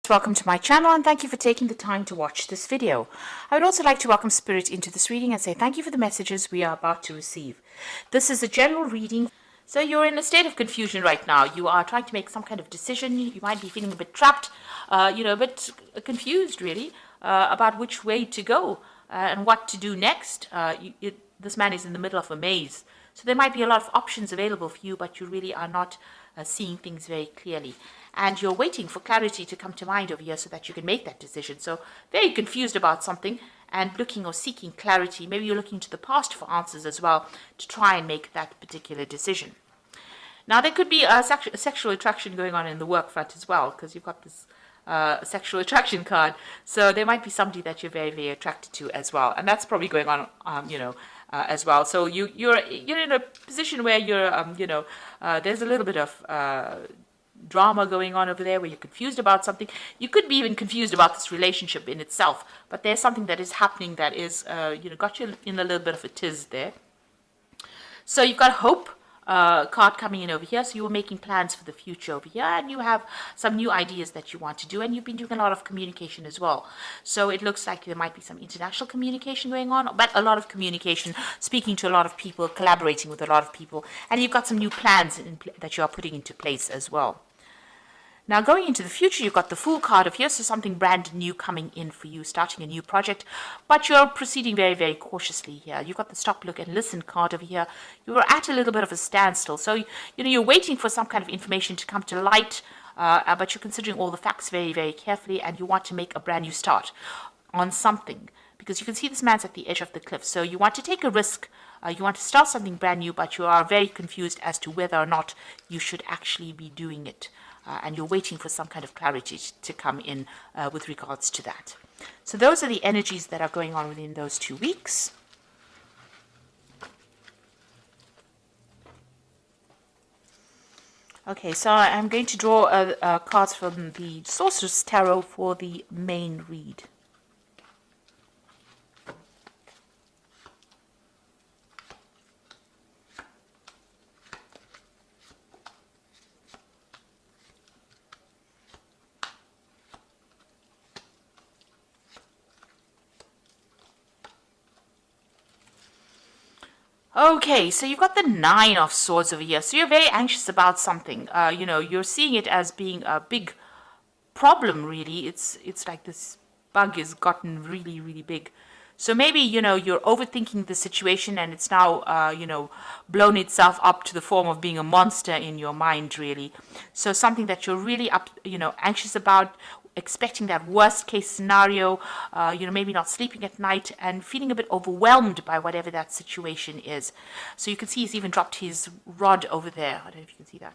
Welcome to my channel and thank you for taking the time to watch this video. I would also like to welcome Spirit into this reading and say thank you for the messages we are about to receive. This is a general reading. So you're in a state of confusion right now. You are trying to make some kind of decision. You might be feeling a bit trapped, a bit confused really about which way to go and what to do next. This man is in the middle of a maze. So there might be a lot of options available for you, but you really are not seeing things very clearly. And you're waiting for clarity to come to mind over here so that you can make that decision. So very confused about something and looking or seeking clarity. Maybe you're looking to the past for answers as well to try and make that particular decision. Now, there could be a sexual attraction going on in the work front as well, because you've got this sexual attraction card. So there might be somebody that you're very, very attracted to as well. And that's probably going on, as well. So you're in a position where you're, there's a little bit of drama going on over there where you're confused about something. You could be even confused about this relationship in itself, but there's something that is happening that is, got you in a little bit of a tiz there. So you've got hope card coming in over here. So you were making plans for the future over here, and you have some new ideas that you want to do, and you've been doing a lot of communication as well. So it looks like there might be some international communication going on, but a lot of communication, speaking to a lot of people, collaborating with a lot of people, and you've got some new plans that you are putting into place as well. Now, going into the future, you've got the Fool card of here, so something brand new coming in for you, starting a new project, but you're proceeding very, very cautiously here. You've got the Stop, Look, and Listen card over here. You're at a little bit of a standstill, so you're waiting for some kind of information to come to light, but you're considering all the facts very, very carefully, and you want to make a brand new start on something, because you can see this man's at the edge of the cliff, so you want to take a risk. You want to start something brand new, but you are very confused as to whether or not you should actually be doing it. And you're waiting for some kind of clarity to come in with regards to that. So those are the energies that are going on within those 2 weeks. Okay, so I'm going to draw cards from the Sorcerer's Tarot for the main read. Okay, so you've got the Nine of Swords over here. So you're very anxious about something. You're seeing it as being a big problem, really. It's like this bug has gotten really, really big. So maybe, you're overthinking the situation and it's now, blown itself up to the form of being a monster in your mind, really. So something that you're really anxious about, expecting that worst case scenario, maybe not sleeping at night and feeling a bit overwhelmed by whatever that situation is. So you can see he's even dropped his rod over there. I don't know if you can see that.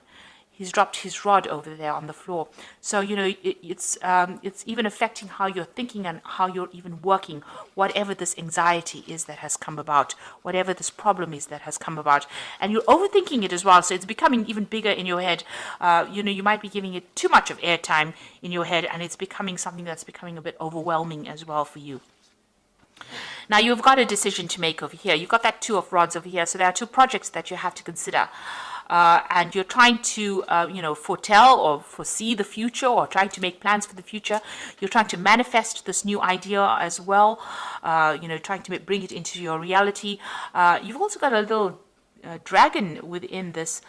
He's dropped his rod over there on the floor. So, it's even affecting how you're thinking and how you're even working, whatever this anxiety is that has come about, whatever this problem is that has come about. And you're overthinking it as well, so it's becoming even bigger in your head. You might be giving it too much of airtime in your head, and it's becoming something that's becoming a bit overwhelming as well for you. Now, you've got a decision to make over here. You've got that Two of Rods over here, so there are two projects that you have to consider. And you're trying to, foretell or foresee the future, or trying to make plans for the future. You're trying to manifest this new idea as well, trying to bring it into your reality. You've also got a little dragon within this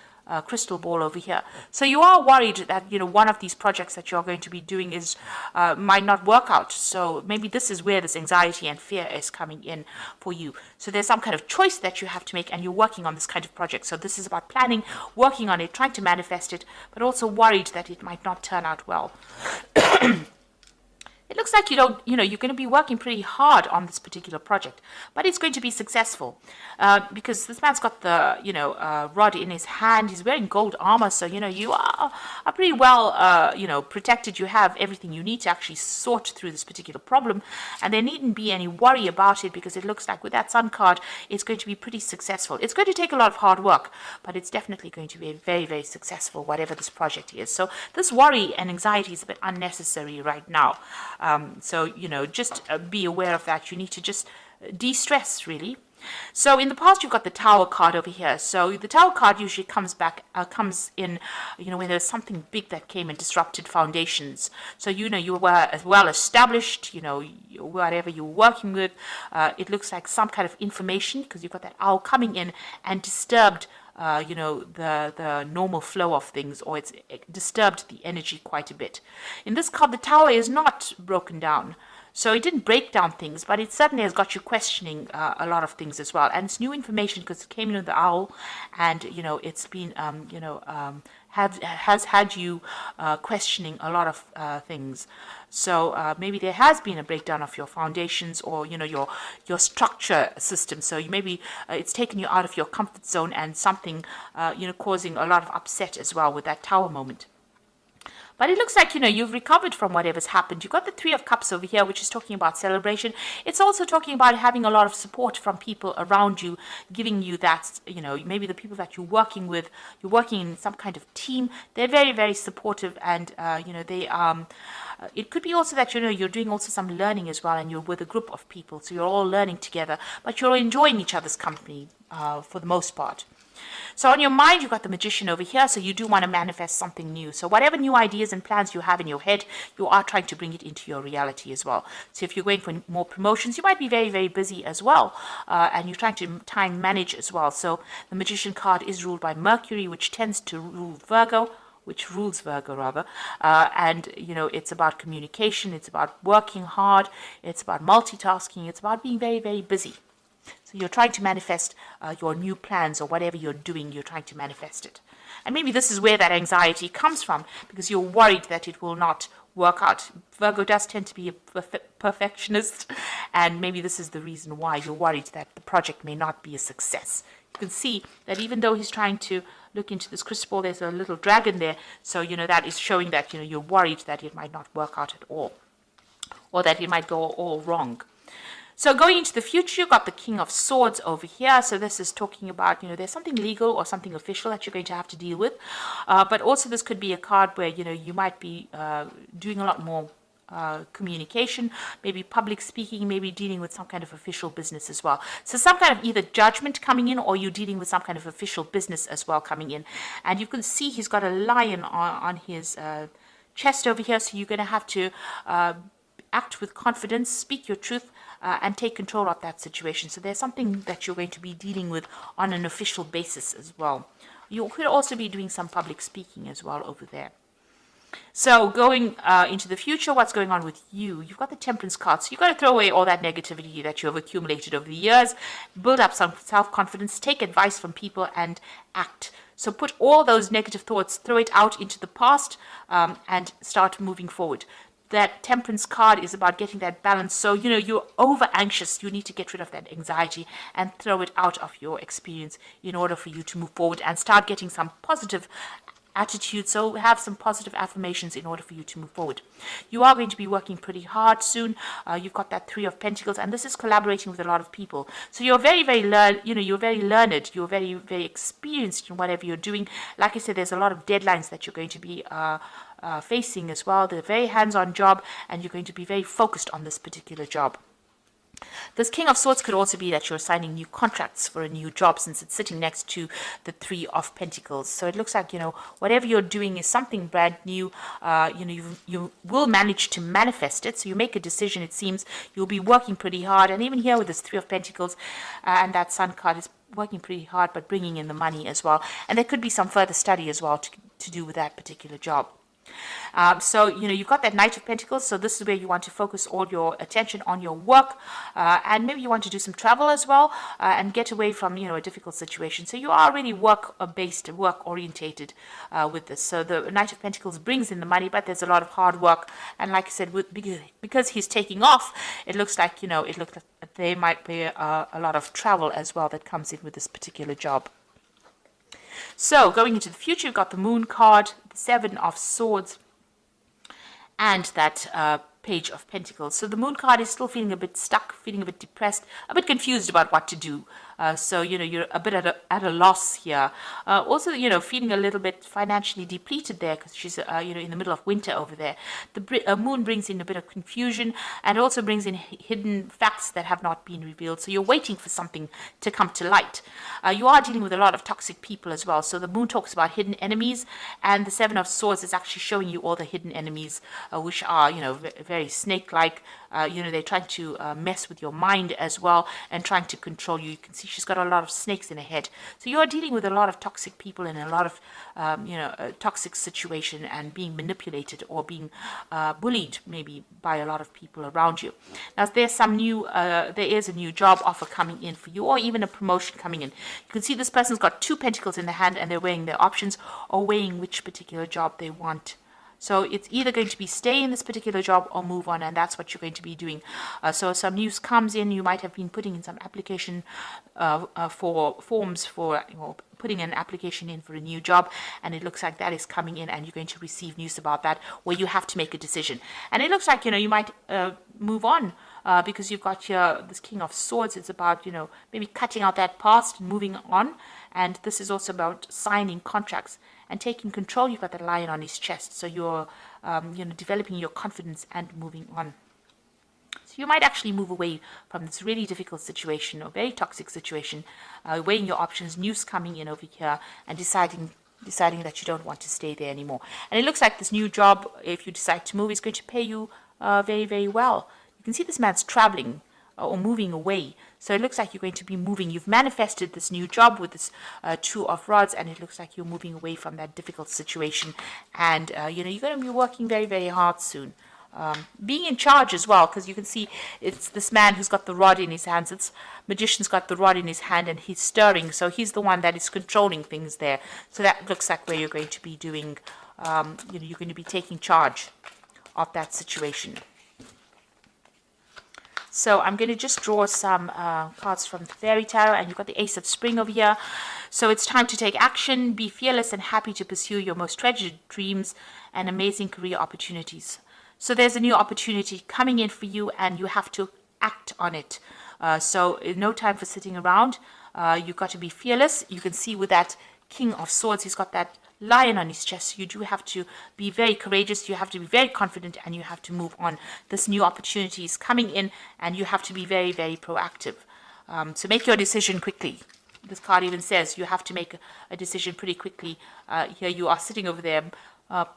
crystal ball over here. So you are worried that, one of these projects that you're going to be doing is might not work out. So maybe this is where this anxiety and fear is coming in for you. So there's some kind of choice that you have to make, and you're working on this kind of project. So this is about planning, working on it, trying to manifest it, but also worried that it might not turn out well. It looks like you're going to be working pretty hard on this particular project, but it's going to be successful because this man's got the, rod in his hand. He's wearing gold armor, so, you are pretty well, protected. You have everything you need to actually sort through this particular problem, and there needn't be any worry about it because it looks like with that Sun card, it's going to be pretty successful. It's going to take a lot of hard work, but it's definitely going to be very, very successful, whatever this project is. So this worry and anxiety is a bit unnecessary right now. So, just be aware of that. You need to just de-stress, really. So in the past, you've got the Tower card over here. So the Tower card usually comes in, when there's something big that came and disrupted foundations. So, you were well established, whatever you're working with. It looks like some kind of information, because you've got that owl coming in and disturbed the normal flow of things, or it disturbed the energy quite a bit. In this card, the Tower is not broken down. So it didn't break down things, but it certainly has got you questioning a lot of things as well. And it's new information because it came in with the owl, and it's been has had you questioning a lot of things. So maybe there has been a breakdown of your foundations, or your structure system. So maybe it's taken you out of your comfort zone, and something causing a lot of upset as well with that Tower moment. But it looks like, you've recovered from whatever's happened. You've got the Three of Cups over here, which is talking about celebration. It's also talking about having a lot of support from people around you, giving you that, maybe the people that you're working with, you're working in some kind of team. They're very, very supportive, and, it could be also that, you're doing also some learning as well, and you're with a group of people. So you're all learning together, but you're enjoying each other's company for the most part. So on your mind, you've got the Magician over here, so you do want to manifest something new. So whatever new ideas and plans you have in your head, you are trying to bring it into your reality as well. So if you're going for more promotions, you might be very, very busy as well, and you're trying to time manage as well. So the Magician card is ruled by Mercury, which tends to rule Virgo, which rules Virgo rather, and it's about communication, it's about working hard, it's about multitasking, it's about being very, very busy. So you're trying to manifest your new plans, or whatever you're doing, you're trying to manifest it. And maybe this is where that anxiety comes from, because you're worried that it will not work out. Virgo does tend to be a perfectionist, and maybe this is the reason why you're worried that the project may not be a success. You can see that even though he's trying to look into this crystal ball, there's a little dragon there. So, that is showing that, you're worried that it might not work out at all, or that it might go all wrong. So going into the future, you've got the King of Swords over here. So this is talking about, there's something legal or something official that you're going to have to deal with. But also this could be a card where, you might be doing a lot more communication, maybe public speaking, maybe dealing with some kind of official business as well. So some kind of either judgment coming in, or you're dealing with some kind of official business as well coming in. And you can see he's got a lion on his chest over here. So you're going to have to act with confidence, speak your truth, and take control of that situation. So there's something that you're going to be dealing with on an official basis as well. You could also be doing some public speaking as well over there. So going into the future, what's going on with you? You've got the Temperance card. So you've got to throw away all that negativity that you have accumulated over the years, build up some self-confidence, take advice from people, and act. So put all those negative thoughts, throw it out into the past, and start moving forward. That Temperance card is about getting that balance. So, you're over anxious. You need to get rid of that anxiety and throw it out of your experience in order for you to move forward and start getting some positive attitude. So have some positive affirmations in order for you to move forward. You are going to be working pretty hard soon. You've got that Three of Pentacles, and this is collaborating with a lot of people. So you're very, very you're very learned. You're very, very experienced in whatever you're doing. Like I said, there's a lot of deadlines that you're going to be facing as well. They're a very hands-on job, and you're going to be very focused on this particular job. This King of Swords could also be that you're signing new contracts for a new job, since it's sitting next to the Three of Pentacles. So it looks like, whatever you're doing is something brand new. You will manage to manifest it. So you make a decision, it seems. You'll be working pretty hard. And even here with this Three of Pentacles and that Sun card is working pretty hard, but bringing in the money as well. And there could be some further study as well to do with that particular job. So, you've got that Knight of Pentacles. So this is where you want to focus all your attention on your work. And maybe you want to do some travel as well, and get away from, a difficult situation. So you are really work-based, work-orientated with this. So the Knight of Pentacles brings in the money, but there's a lot of hard work. And like I said, because he's taking off, it looks like, there might be a lot of travel as well that comes in with this particular job. So going into the future, you've got the Moon card, the Seven of Swords, and that Page of Pentacles. So the Moon card is still feeling a bit stuck, feeling a bit depressed, a bit confused about what to do. So, you're a bit at a loss here. Also, feeling a little bit financially depleted there because she's, in the middle of winter over there. The Moon brings in a bit of confusion and also brings in hidden facts that have not been revealed. So you're waiting for something to come to light. You are dealing with a lot of toxic people as well. So the Moon talks about hidden enemies, and the Seven of Swords is actually showing you all the hidden enemies, which are, very snake-like. They're trying to mess with your mind as well and trying to control you. You can see she's got a lot of snakes in her head. So you're dealing with a lot of toxic people and a lot of, a toxic situation and being manipulated or being bullied maybe by a lot of people around you. Now, there's there is a new job offer coming in for you, or even a promotion coming in. You can see this person's got 2 pentacles in the hand and they're weighing their options or weighing which particular job they want. So it's either going to be stay in this particular job or move on, and that's what you're going to be doing. So some news comes in. You might have been putting in some application for forms for putting an application in for a new job, and it looks like that is coming in, and you're going to receive news about that where you have to make a decision. And it looks like you might move on. Because you've got here this King of Swords. It's about, maybe cutting out that past and moving on. And this is also about signing contracts and taking control. You've got the lion on his chest. So you're, developing your confidence and moving on. So you might actually move away from this really difficult situation or very toxic situation, weighing your options, news coming in over here, and deciding that you don't want to stay there anymore. And it looks like this new job, if you decide to move, is going to pay you very, very well. You can see this man's traveling or moving away. So it looks like you're going to be moving. You've manifested this new job with this 2 of Rods, and it looks like you're moving away from that difficult situation. And, you're going to be working very, very hard soon. Being in charge as well, because you can see it's this man who's got the rod in his hands. It's Magician's got the rod in his hand and he's stirring. So he's the one that is controlling things there. So that looks like where you're going to be doing, you're going to be taking charge of that situation. So I'm going to just draw some cards from the Fairy Tarot, and you've got the Ace of Spring over here. So it's time to take action, be fearless and happy to pursue your most treasured dreams and amazing career opportunities. So there's a new opportunity coming in for you, and you have to act on it. So no time for sitting around. You've got to be fearless. You can see with that King of Swords, he's got that lion on his chest. You do have to be very courageous. You have to be very confident, and you have to move on. This new opportunity is coming in, and you have to be very, very proactive. So make your decision quickly. This card even says you have to make a decision pretty quickly. Here you are sitting over there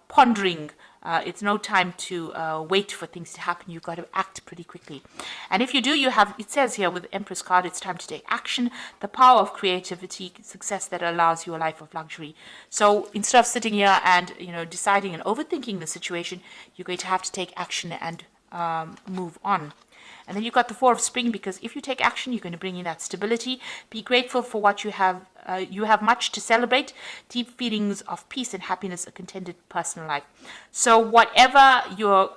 pondering. It's no time to wait for things to happen. You've got to act pretty quickly. And if you do, it says here with the Empress card, it's time to take action. The power of creativity, success that allows you a life of luxury. So instead of sitting here and, deciding and overthinking the situation, you're going to have to take action and move on. And then you've got the Four of Spring, because if you take action, you're going to bring in that stability. Be grateful for what you have. You have much to celebrate. Deep feelings of peace and happiness, a contented personal life. So whatever you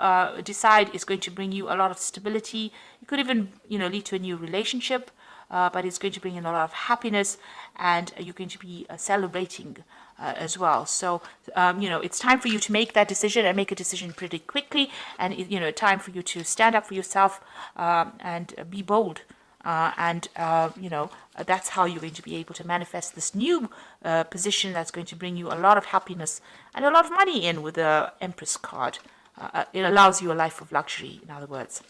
decide is going to bring you a lot of stability. It could even, lead to a new relationship, but it's going to bring in a lot of happiness, and you're going to be celebrating as well. So, it's time for you to make that decision, and make a decision pretty quickly. And, time for you to stand up for yourself and be bold. That's how you're going to be able to manifest this new position that's going to bring you a lot of happiness and a lot of money in with the Empress card. It allows you a life of luxury, in other words.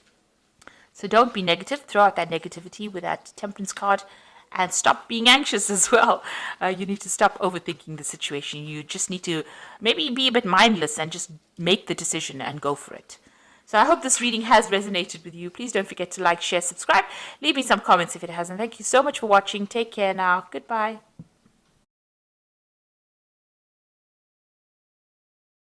So don't be negative. Throw out that negativity with that Temperance card. And stop being anxious as well. You need to stop overthinking the situation. You just need to maybe be a bit mindless and just make the decision and go for it. So I hope this reading has resonated with you. Please don't forget to like, share, subscribe. Leave me some comments if it hasn't. Thank you so much for watching. Take care now. Goodbye.